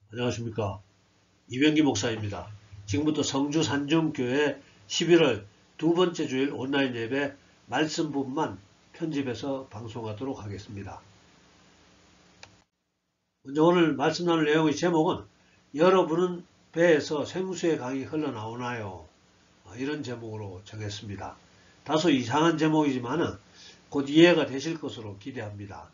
안녕하십니까. 이병기 목사입니다. 지금부터 성주 산중교회 11월 두 번째 주일 온라인 예배 말씀 부분만 편집해서 방송하도록 하겠습니다. 먼저 오늘 말씀 나눌 내용의 제목은 여러분은 배에서 생수의 강이 흘러나오나요? 이런 제목으로 정했습니다. 다소 이상한 제목이지만 곧 이해가 되실 것으로 기대합니다.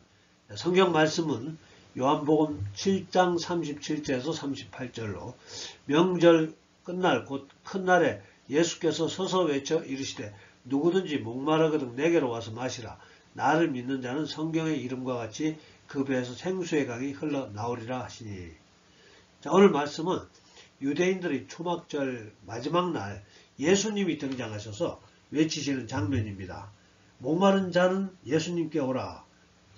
성경 말씀은 요한복음 7장 37절에서 38절로 명절 끝날 곧 큰날에 예수께서 서서 외쳐 이르시되 누구든지 목마르거든 내게로 와서 마시라. 나를 믿는 자는 성경의 이름과 같이 그 배에서 생수의 강이 흘러나오리라 하시니. 자, 오늘 말씀은 유대인들의 초막절 마지막 날 예수님이 등장하셔서 외치시는 장면입니다. 목마른 자는 예수님께 오라.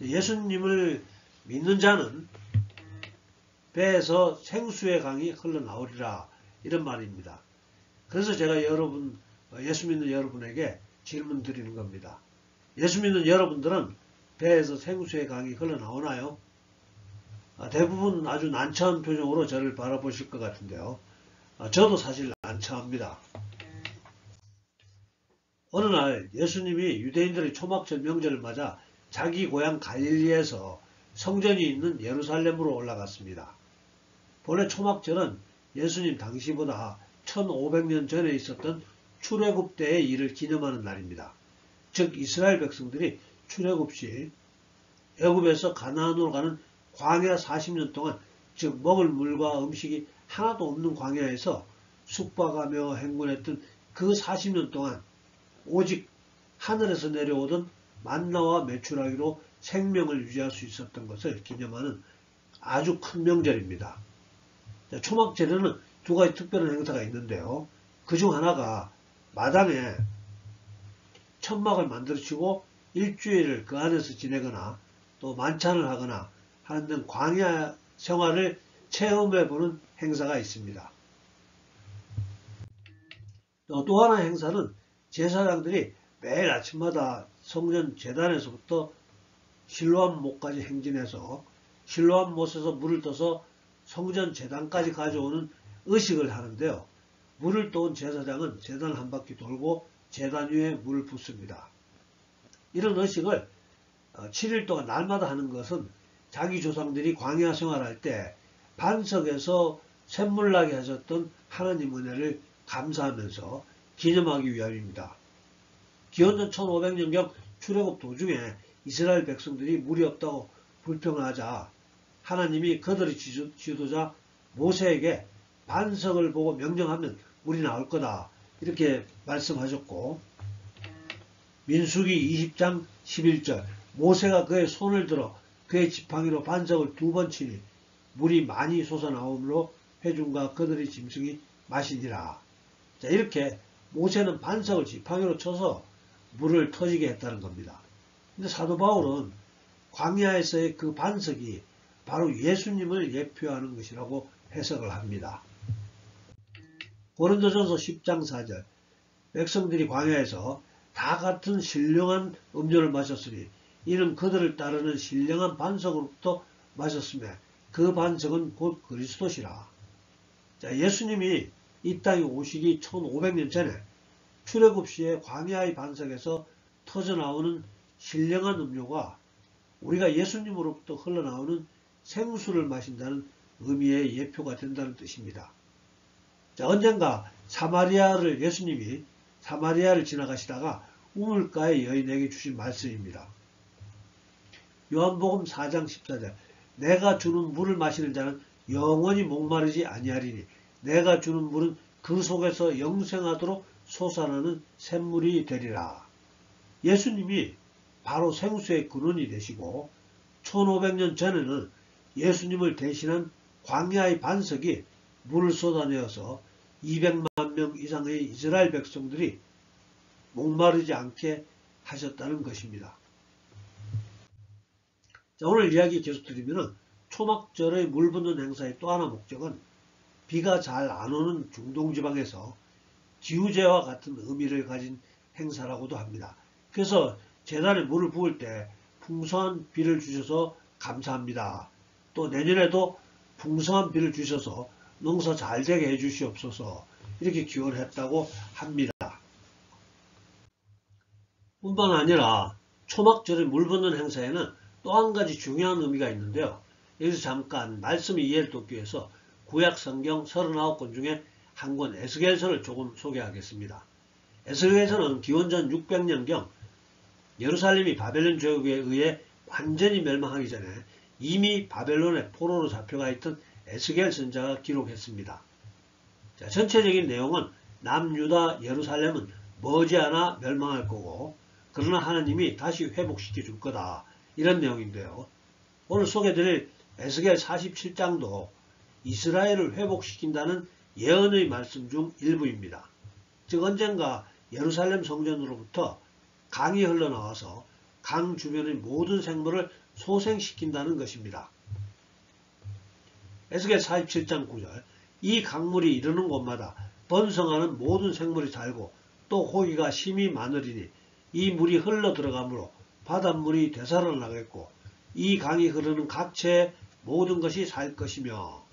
예수님을 믿는 자는 배에서 생수의 강이 흘러나오리라, 이런 말입니다. 그래서 제가 예수 믿는 여러분에게 질문 드리는 겁니다. 예수 믿는 여러분들은 배에서 생수의 강이 흘러나오나요? 대부분 아주 난처한 표정으로 저를 바라보실 것 같은데요. 저도 사실 난처합니다. 어느 날 예수님이 유대인들의 초막절 명절을 맞아 자기 고향 갈릴리에서 성전이 있는 예루살렘으로 올라갔습니다. 본래 초막절은 예수님 당시보다 1500년 전에 있었던 출애굽 때의 일을 기념하는 날입니다. 즉 이스라엘 백성들이 출애굽 시 애굽에서 가나안으로 가는 광야 40년 동안, 즉 먹을 물과 음식이 하나도 없는 광야에서 숙박하며 행군했던 그 40년 동안 오직 하늘에서 내려오던 만나와 메추라기로 생명을 유지할 수 있었던 것을 기념하는 아주 큰 명절입니다. 초막절에는 두 가지 특별한 행사가 있는데요. 그중 하나가 마당에 천막을 만들어치고 일주일을 그 안에서 지내거나 또 만찬을 하거나 하는 등 광야 생활을 체험해보는 행사가 있습니다. 또 하나의 행사는 제사장들이 매일 아침마다 성전 제단에서부터 실로암 못까지 행진해서 실로암 못에서 물을 떠서 성전 제단까지 가져오는 의식을 하는데요. 물을 떠온 제사장은 제단을 한 바퀴 돌고 제단 위에 물을 붓습니다. 이런 의식을 7일 동안 날마다 하는 것은 자기 조상들이 광야 생활할 때 반석에서 샘물나게 하셨던 하나님 은혜를 감사하면서 기념하기 위함입니다. 기원전 1500년경 출애굽 도중에 이스라엘 백성들이 물이 없다고 불평하자 하나님이 그들의 지도자 모세에게 반석을 보고 명령하면 물이 나올 거다, 이렇게 말씀하셨고, 민수기 20장 11절 모세가 그의 손을 들어 그의 지팡이로 반석을 2번 치니 물이 많이 솟아나오므로 회중과 그들의 짐승이 마시니라. 자, 이렇게 모세는 반석을 지팡이로 쳐서 물을 터지게 했다는 겁니다. 근데 사도 바울은 광야에서의 그 반석이 바로 예수님을 예표하는 것이라고 해석을 합니다. 고린도전서 10장 4절 백성들이 광야에서 다 같은 신령한 음료를 마셨으니 이는 그들을 따르는 신령한 반석으로부터 마셨으며 그 반석은 곧 그리스도시라. 자, 예수님이 이 땅에 오시기 1500년 전에 출애굽 시에 광야의 반석에서 터져나오는 신령한 음료가 우리가 예수님으로부터 흘러나오는 생수를 마신다는 의미의 예표가 된다는 뜻입니다. 자, 언젠가 예수님이 사마리아를 지나가시다가 우물가의 여인에게 주신 말씀입니다. 요한복음 4장 14절 내가 주는 물을 마시는 자는 영원히 목마르지 아니하리니 내가 주는 물은 그 속에서 영생하도록 솟아나는 샘물이 되리라. 예수님이 바로 생수의 근원이 되시고 1500년 전에는 예수님을 대신한 광야의 반석이 물을 쏟아내어서 200만 명 이상의 이스라엘 백성들이 목마르지 않게 하셨다는 것입니다. 자, 오늘 이야기 계속드리면 초막절의 물 붓는 행사의 또 하나 목적은 비가 잘 안 오는 중동지방에서 기후제와 같은 의미를 가진 행사라고도 합니다. 그래서 제단에 물을 부을 때 풍성한 비를 주셔서 감사합니다. 또 내년에도 풍성한 비를 주셔서 농사 잘 되게 해주시옵소서 이렇게 기원했다고 합니다. 뿐만 아니라 초막절에 물 붓는 행사에는 또 한 가지 중요한 의미가 있는데요. 여기서 잠깐 말씀 이해를 돕기 위해서 구약 성경 39권 중에 한 권 에스겔서를 조금 소개하겠습니다. 에스겔서는 기원전 600년경 예루살렘이 바벨론 제국에 의해 완전히 멸망하기 전에 이미 바벨론의 포로로 잡혀가 있던 에스겔 선자가 기록했습니다. 자, 전체적인 내용은 남유다 예루살렘은 머지않아 멸망할 거고 그러나 하나님이 다시 회복시켜 줄 거다 이런 내용인데요. 오늘 소개드릴 에스겔 47장도 이스라엘을 회복시킨다는 예언의 말씀 중 일부입니다. 즉 언젠가 예루살렘 성전으로부터 강이 흘러나와서 강 주변의 모든 생물을 소생시킨다는 것입니다. 에스겔 47장 9절 이 강물이 이르는 곳마다 번성하는 모든 생물이 살고 또 고기가 심히 많으리니 이 물이 흘러 들어가므로 바닷물이 되살아나겠고 이 강이 흐르는 각처의 모든 것이 살 것이며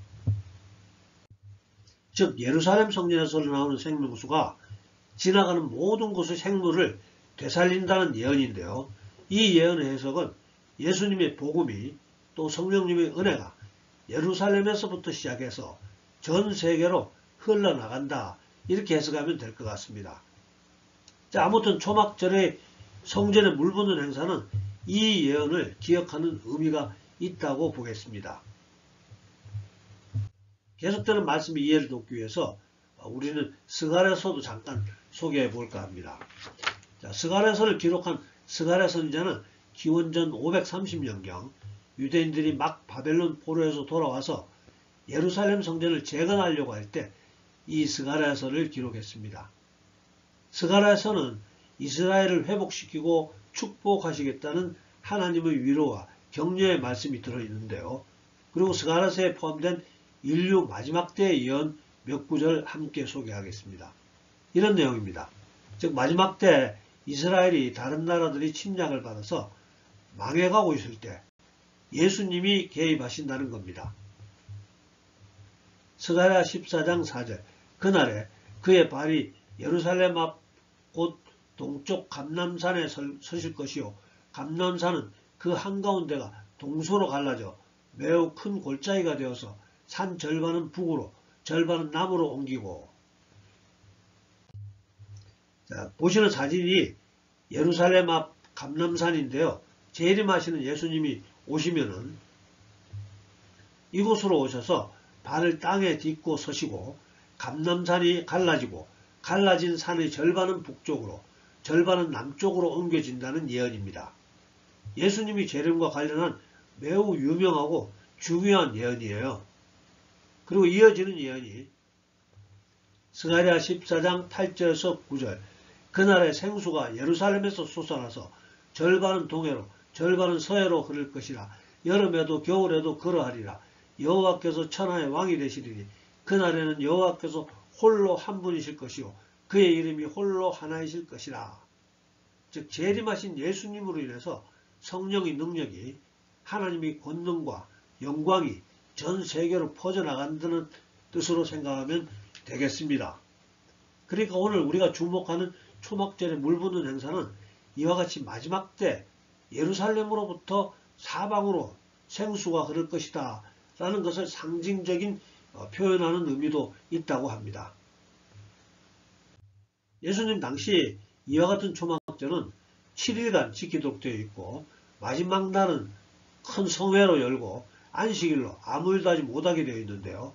즉 예루살렘 성전에서 나오는 생명수가 지나가는 모든 곳의 생물을 되살린다는 예언인데요. 이 예언의 해석은 예수님의 복음이 또 성령님의 은혜가 예루살렘에서부터 시작해서 전 세계로 흘러나간다 이렇게 해석하면 될 것 같습니다. 자, 아무튼 초막절의 성전에 물 붓는 행사는 이 예언을 기억하는 의미가 있다고 보겠습니다. 계속되는 말씀 이해를 돕기 위해서 우리는 스가랴서도 잠깐 소개해 볼까 합니다. 자, 스가랴서를 기록한 스가랴 선지자는 기원전 530년경 유대인들이 막 바벨론 포로에서 돌아와서 예루살렘 성전을 재건하려고 할 때 이 스가랴서를 기록했습니다. 스가랴서는 이스라엘을 회복시키고 축복하시겠다는 하나님의 위로와 격려의 말씀이 들어있는데요. 그리고 스가랴서에 포함된 인류 마지막 때의 예언 몇 구절 함께 소개하겠습니다. 이런 내용입니다. 즉 마지막 때 이스라엘이 다른 나라들이 침략을 받아서 망해가고 있을 때 예수님이 개입하신다는 겁니다. 스가랴 14장 4절 그날에 그의 발이 예루살렘 앞 곧 동쪽 감람산에 서실 것이요 감람산은 그 한가운데가 동서로 갈라져 매우 큰 골짜기가 되어서 산 절반은 북으로 절반은 남으로 옮기고 자, 보시는 사진이 예루살렘 앞 감람산인데요. 재림하시는 예수님이 오시면은 이곳으로 오셔서 발을 땅에 딛고 서시고 감람산이 갈라지고 갈라진 산의 절반은 북쪽으로 절반은 남쪽으로 옮겨진다는 예언입니다. 예수님이 재림과 관련한 매우 유명하고 중요한 예언이에요. 그리고 이어지는 예언이 스가랴 14장 8절에서 9절 그날의 생수가 예루살렘에서 솟아나서 절반은 동해로 절반은 서해로 흐를 것이라 여름에도 겨울에도 그러하리라 여호와께서 천하의 왕이 되시리니 그날에는 여호와께서 홀로 한 분이실 것이요 그의 이름이 홀로 하나이실 것이라. 즉 재림하신 예수님으로 인해서 성령의 능력이 하나님의 권능과 영광이 전 세계로 퍼져나간다는 뜻으로 생각하면 되겠습니다. 그러니까 오늘 우리가 주목하는 초막절의 물 붓는 행사는 이와 같이 마지막 때 예루살렘으로부터 사방으로 생수가 흐를 것이다 라는 것을 상징적인 표현하는 의미도 있다고 합니다. 예수님 당시 이와 같은 초막절은 7일간 지키도록 되어 있고 마지막 날은 큰 성회로 열고 안식일로 아무 일도 하지 못하게 되어 있는데요.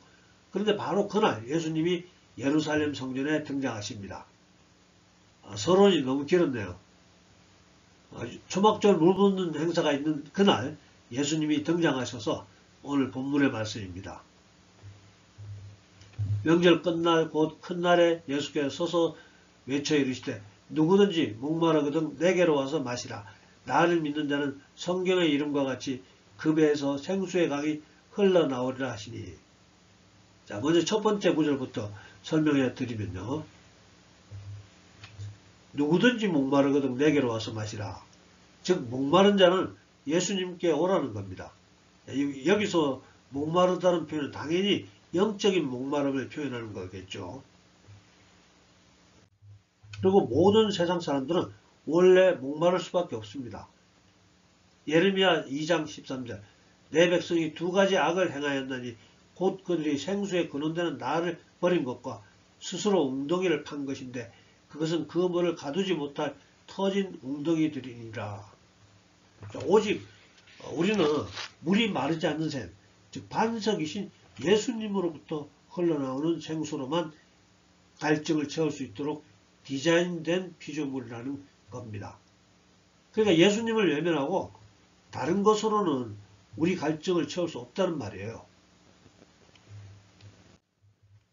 그런데 바로 그날 예수님이 예루살렘 성전에 등장하십니다. 서론이 너무 길었네요. 초막절 물 붓는 행사가 있는 그날 예수님이 등장하셔서 오늘 본문의 말씀입니다. 명절 끝날 곧 큰 날에 예수께서 서서 외쳐 이르시되 누구든지 목마르거든 내게로 와서 마시라. 나를 믿는 자는 성경의 이름과 같이 그 배에서 생수의 강이 흘러나오리라 하시니. 자, 먼저 첫 번째 구절부터 설명해 드리면요. 누구든지 목마르거든 내게로 와서 마시라. 즉 목마른 자는 예수님께 오라는 겁니다. 여기서 목마르다는 표현은 당연히 영적인 목마름을 표현하는 거겠죠. 그리고 모든 세상 사람들은 원래 목마를 수밖에 없습니다. 예레미야 2장 13절 내 백성이 두 가지 악을 행하였나니 곧 그들이 생수에 근원되는 나를 버린 것과 스스로 웅덩이를 판 것인데 그것은 그 물을 가두지 못할 터진 웅덩이들이니라. 오직 우리는 물이 마르지 않는 샘, 즉 반석이신 예수님으로부터 흘러나오는 생수로만 갈증을 채울 수 있도록 디자인된 피조물이라는 겁니다. 그러니까 예수님을 외면하고 다른 것으로는 우리 갈증을 채울 수 없다는 말이에요.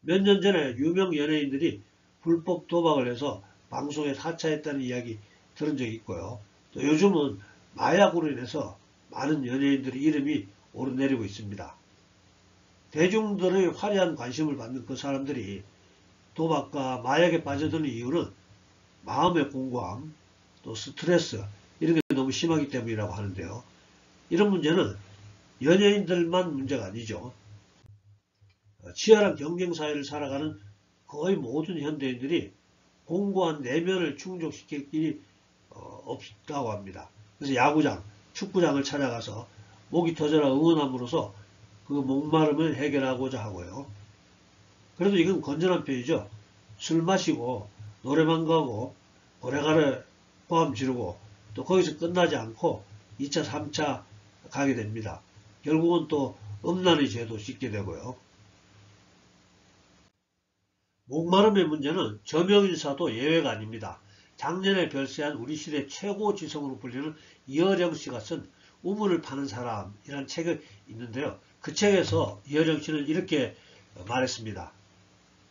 몇 년 전에 유명 연예인들이 불법 도박을 해서 방송에 사차했다는 이야기 들은 적이 있고요. 또 요즘은 마약으로 인해서 많은 연예인들의 이름이 오르내리고 있습니다. 대중들의 화려한 관심을 받는 그 사람들이 도박과 마약에 빠져드는 이유는 마음의 공고함, 또 스트레스 이런 게 너무 심하기 때문이라고 하는데요. 이런 문제는 연예인들만 문제가 아니죠. 치열한 경쟁사회를 살아가는 거의 모든 현대인들이 공고한 내면을 충족시킬 길이 없다고 합니다. 그래서 야구장, 축구장을 찾아가서 목이 터져라 응원함으로써 그 목마름을 해결하고자 하고요. 그래도 이건 건전한 편이죠. 술 마시고 노래방 가고 고래가래 포함 지르고 또 거기서 끝나지 않고 2차, 3차 가게 됩니다. 결국은 또 음란의 죄도 짓게 되고요. 목마름의 문제는 저명인사도 예외가 아닙니다. 작년에 별세한 우리 시대 최고 지성으로 불리는 이어령 씨가 쓴 우물을 파는 사람이라는 책이 있는데요. 그 책에서 이어령 씨는 이렇게 말했습니다.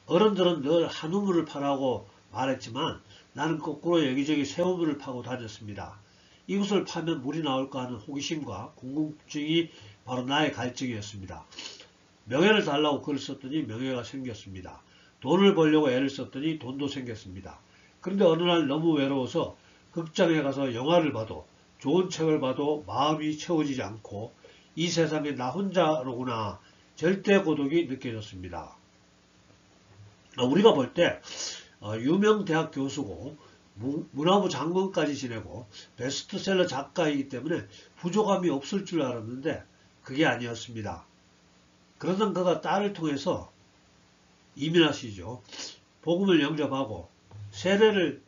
어른들은 늘 한 우물을 파라고 말했지만 나는 거꾸로 여기저기 새 우물을 파고 다녔습니다. 이곳을 파면 물이 나올까 하는 호기심과 궁금증이 바로 나의 갈증이었습니다. 명예를 달라고 글을 썼더니 명예가 생겼습니다. 돈을 벌려고 애를 썼더니 돈도 생겼습니다. 그런데 어느 날 너무 외로워서 극장에 가서 영화를 봐도 좋은 책을 봐도 마음이 채워지지 않고 이 세상에 나 혼자로구나 절대 고독이 느껴졌습니다. 우리가 볼 때 유명 대학 교수고 문화부 장관까지 지내고 베스트셀러 작가이기 때문에 부족함이 없을 줄 알았는데 그게 아니었습니다. 그러던 그가 딸을 통해서 이민하시죠. 복음을 영접하고 세례를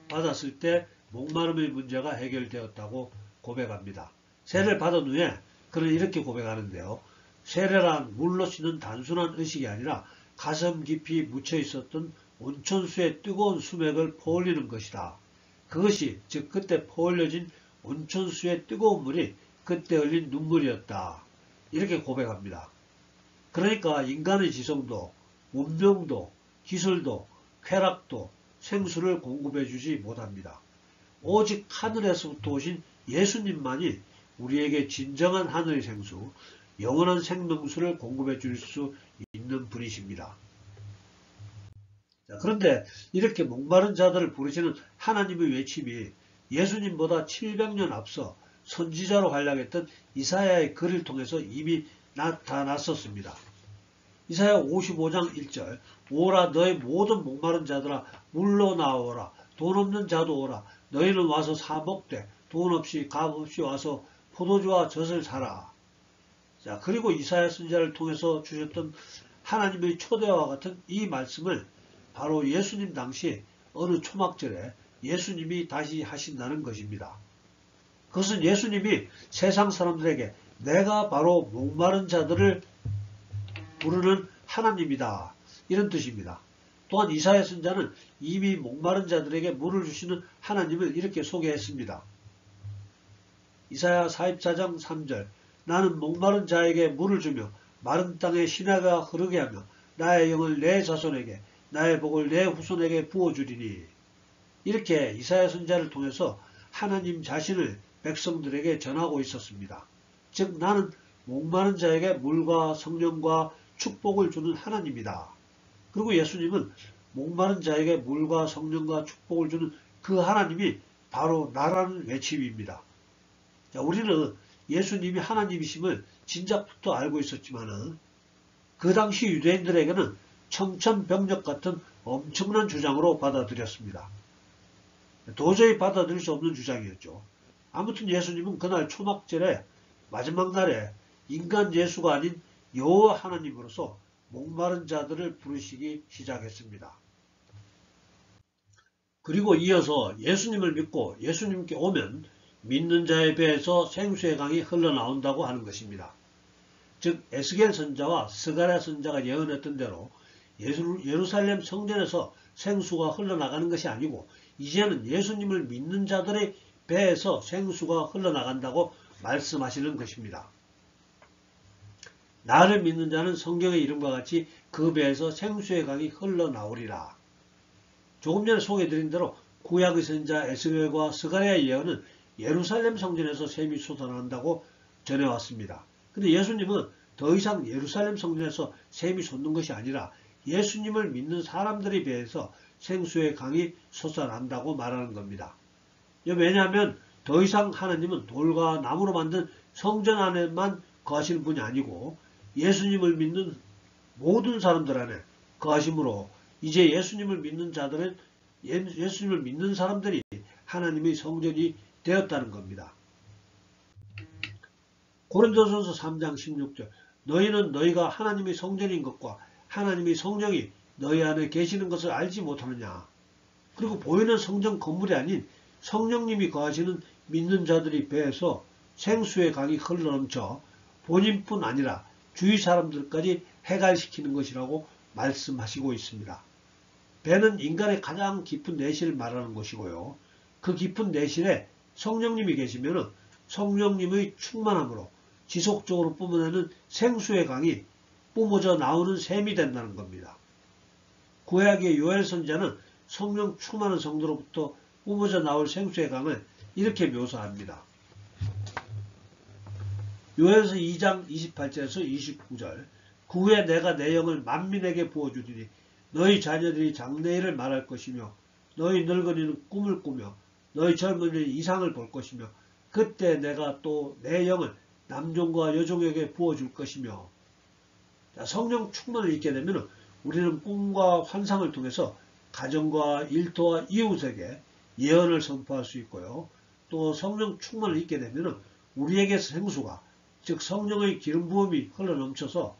받았을 때 목마름의 문제가 해결되었다고 고백합니다. 세례를 받은 후에 그는 이렇게 고백하는데요. 세례란 물로 씻는 단순한 의식이 아니라 가슴 깊이 묻혀 있었던 온천수의 뜨거운 수맥을 퍼올리는 것이다. 그것이 즉 그때 퍼올려진 온천수의 뜨거운 물이 그때 흘린 눈물이었다. 이렇게 고백합니다. 그러니까 인간의 지성도 운명도 기술도 쾌락도 생수를 공급해 주지 못합니다. 오직 하늘에서부터 오신 예수님만이 우리에게 진정한 하늘의 생수, 영원한 생명수를 공급해 줄 수 있는 분이십니다. 그런데 이렇게 목마른 자들을 부르시는 하나님의 외침이 예수님보다 700년 앞서 선지자로 활약했던 이사야의 글을 통해서 이미 나타났었습니다. 이사야 55장 1절 오라 너의 모든 목마른 자들아 물로 나오라 돈 없는 자도 오라 너희는 와서 사 먹되 돈 없이 값 없이 와서 포도주와 젖을 사라. 자, 그리고 이사야 선지자를 통해서 주셨던 하나님의 초대와 같은 이 말씀을 바로 예수님 당시 어느 초막절에 예수님이 다시 하신다는 것입니다. 그것은 예수님이 세상 사람들에게 내가 바로 목마른 자들을 부르는 하나님이다. 이런 뜻입니다. 또한 이사야 선지자는 이미 목마른 자들에게 물을 주시는 하나님을 이렇게 소개했습니다. 이사야 44장 3절 나는 목마른 자에게 물을 주며 마른 땅에 시내가 흐르게 하며 나의 영을 내 자손에게 나의 복을 내 후손에게 부어주리니 이렇게 이사야 선지자를 통해서 하나님 자신을 백성들에게 전하고 있었습니다. 즉 나는 목마른 자에게 물과 성령과 축복을 주는 하나님이다. 그리고 예수님은 목마른 자에게 물과 성령과 축복을 주는 그 하나님이 바로 나라는 외침입니다. 자, 우리는 예수님이 하나님이심을 진작부터 알고 있었지만은 그 당시 유대인들에게는 청천벽력 같은 엄청난 주장으로 받아들였습니다. 도저히 받아들일 수 없는 주장이었죠. 아무튼 예수님은 그날 초막절의 마지막 날에 인간 예수가 아닌 여호와 하나님으로서 목마른 자들을 부르시기 시작했습니다. 그리고 이어서 예수님을 믿고 예수님께 오면 믿는 자의 배에서 생수의 강이 흘러나온다고 하는 것입니다. 즉 에스겔 선자와 스가랴 선자가 예언했던 대로 예루살렘 성전에서 생수가 흘러나가는 것이 아니고 이제는 예수님을 믿는 자들의 배에서 생수가 흘러나간다고 말씀하시는 것입니다. 나를 믿는 자는 성경의 이름과 같이 그 배에서 생수의 강이 흘러나오리라. 조금 전에 소개해드린 대로 구약의 선자 에스겔과 스가랴의 예언은 예루살렘 성전에서 샘이 솟아난다고 전해왔습니다. 근데 예수님은 더 이상 예루살렘 성전에서 샘이 솟는 것이 아니라 예수님을 믿는 사람들의 배에서 생수의 강이 솟아난다고 말하는 겁니다. 왜냐하면 더 이상 하나님은 돌과 나무로 만든 성전 안에만 거하시는 분이 아니고 예수님을 믿는 모든 사람들 안에 거하심으로 이제 예수님을 믿는 자들은 예수님을 믿는 사람들이 하나님의 성전이 되었다는 겁니다. 고린도전서 3장 16절 너희는 너희가 하나님의 성전인 것과 하나님의 성령이 너희 안에 계시는 것을 알지 못하느냐. 그리고 보이는 성전 건물이 아닌 성령님이 거하시는 믿는 자들이 배에서 생수의 강이 흘러넘쳐 본인뿐 아니라 주위 사람들까지 해갈시키는 것이라고 말씀하시고 있습니다. 배는 인간의 가장 깊은 내실을 말하는 것이고요. 그 깊은 내실에 성령님이 계시면 성령님의 충만함으로 지속적으로 뿜어내는 생수의 강이 뿜어져 나오는 샘이 된다는 겁니다. 구약의 요엘 선지자는 성령 충만한 성도로부터 뿜어져 나올 생수의 강을 이렇게 묘사합니다. 요엘서 2장 28절에서 29절 그 후에 내가 내 영을 만민에게 부어주리니 너희 자녀들이 장래일을 말할 것이며 너희 늙은이는 꿈을 꾸며 너희 젊은이는 이상을 볼 것이며 그때 내가 또 내 영을 남종과 여종에게 부어줄 것이며 성령 충만을 잊게 되면 우리는 꿈과 환상을 통해서 가정과 일터와 이웃에게 예언을 선포할 수 있고요. 또 성령 충만을 잊게 되면 우리에게 생수가 즉 성령의 기름 부음이 흘러넘쳐서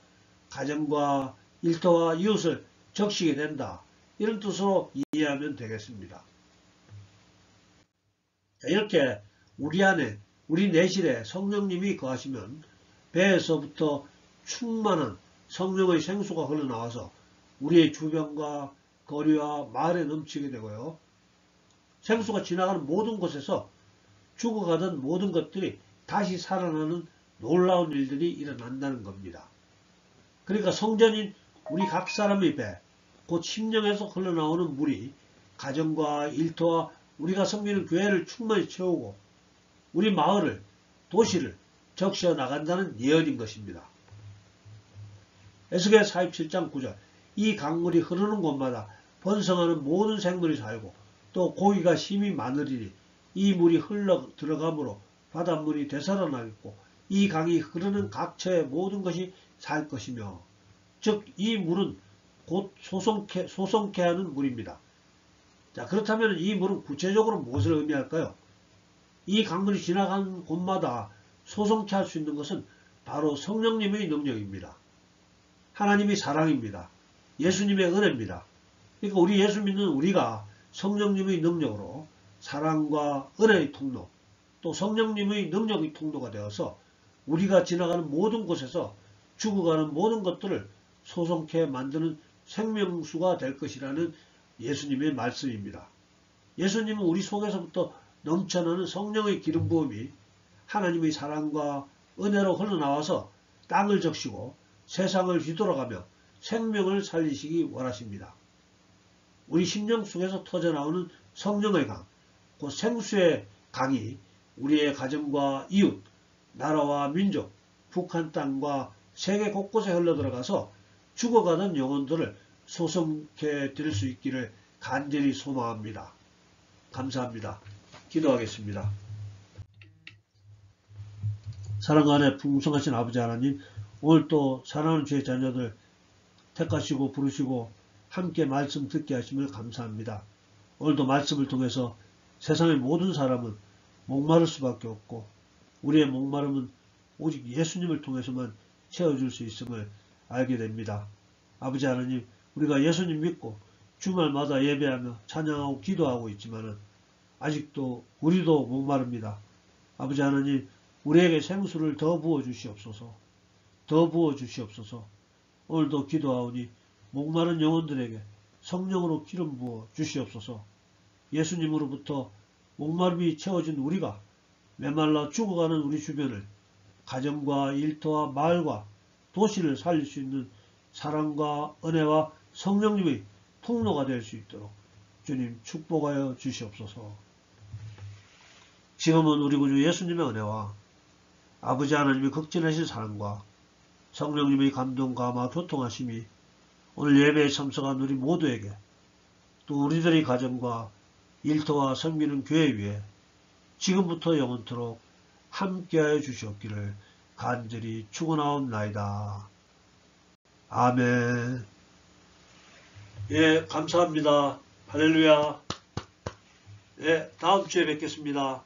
가정과 일터와 이웃을 적시게 된다. 이런 뜻으로 이해하면 되겠습니다. 이렇게 우리 안에 우리 내실에 성령님이 거하시면 배에서부터 충만한 성령의 생수가 흘러나와서 우리의 주변과 거리와 마을에 넘치게 되고요. 생수가 지나가는 모든 곳에서 죽어가던 모든 것들이 다시 살아나는 놀라운 일들이 일어난다는 겁니다. 그러니까 성전인 우리 각 사람의 배, 곧 심령에서 흘러나오는 물이 가정과 일터와 우리가 섬기는 교회를 충분히 채우고 우리 마을을, 도시를 적셔 나간다는 예언인 것입니다. 에스겔 47장 9절 이 강물이 흐르는 곳마다 번성하는 모든 생물이 살고 또 고기가 심히 많으리니 이 물이 흘러 들어가므로 바닷물이 되살아나겠고 이 강이 흐르는 각처의 모든 것이 살 것이며 즉 이 물은 곧 소송케 하는 물입니다. 자, 그렇다면 이 물은 구체적으로 무엇을 의미할까요? 이 강물이 지나가는 곳마다 소송케 할 수 있는 것은 바로 성령님의 능력입니다. 하나님의 사랑입니다. 예수님의 은혜입니다. 그러니까 우리 예수 믿는 우리가 성령님의 능력으로 사랑과 은혜의 통로 또 성령님의 능력의 통로가 되어서 우리가 지나가는 모든 곳에서 죽어가는 모든 것들을 소송케 만드는 생명수가 될 것이라는 예수님의 말씀입니다. 예수님은 우리 속에서부터 넘쳐나는 성령의 기름 부음이 하나님의 사랑과 은혜로 흘러나와서 땅을 적시고 세상을 뒤돌아가며 생명을 살리시기 원하십니다. 우리 심령 속에서 터져나오는 성령의 강, 곧 생수의 강이 우리의 가정과 이웃, 나라와 민족, 북한 땅과 세계 곳곳에 흘러들어가서 죽어가는 영혼들을 소송케 될 수 있기를 간절히 소망합니다. 감사합니다. 기도하겠습니다. 사랑 안에 풍성하신 아버지 하나님, 오늘 또 사랑하는 주의 자녀들 택하시고 부르시고 함께 말씀 듣게 하심을 감사합니다. 오늘도 말씀을 통해서 세상의 모든 사람은 목마를 수밖에 없고 우리의 목마름은 오직 예수님을 통해서만 채워줄 수 있음을 알게 됩니다. 아버지 하나님, 우리가 예수님 믿고 주말마다 예배하며 찬양하고 기도하고 있지만은 아직도 우리도 목마릅니다. 아버지 하나님, 우리에게 생수를 더 부어 주시옵소서. 더 부어 주시옵소서. 오늘도 기도하오니 목마른 영혼들에게 성령으로 기름 부어 주시옵소서. 예수님으로부터 목마름이 채워진 우리가 메말라 죽어가는 우리 주변을 가정과 일터와 마을과 도시를 살릴 수 있는 사랑과 은혜와 성령님의 통로가 될 수 있도록 주님 축복하여 주시옵소서. 지금은 우리 구주 예수님의 은혜와 아버지 하나님의 극진하신 사랑과 성령님의 감동, 감화, 교통하심이 오늘 예배에 참석한 우리 모두에게 또 우리들의 가정과 일터와 섬기는 교회 위에 지금부터 영원토록 함께하여 주시옵기를 간절히 축원하옵나이다. 아멘. 예, 감사합니다. 할렐루야. 예, 다음 주에 뵙겠습니다.